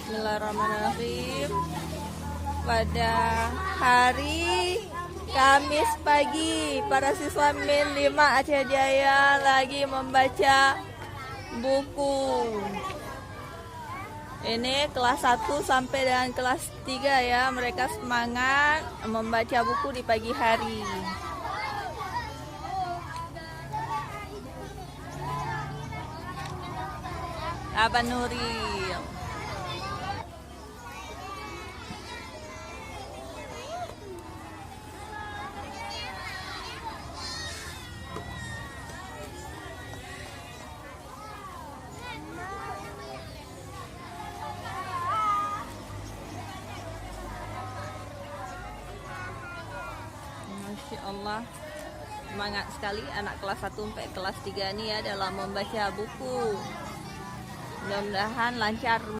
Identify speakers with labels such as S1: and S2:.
S1: Bismillahirrahmanirrahim. Pada hari Kamis pagi, para siswa Min 5 Aceh Jaya lagi membaca buku. Ini kelas 1 sampai dengan kelas 3 ya. Mereka semangat membaca buku di pagi hari. Abang Nuril. Masya Allah, semangat sekali anak kelas 1 sampai kelas 3 ini ya dalam membaca buku. Mudah-mudahan lancar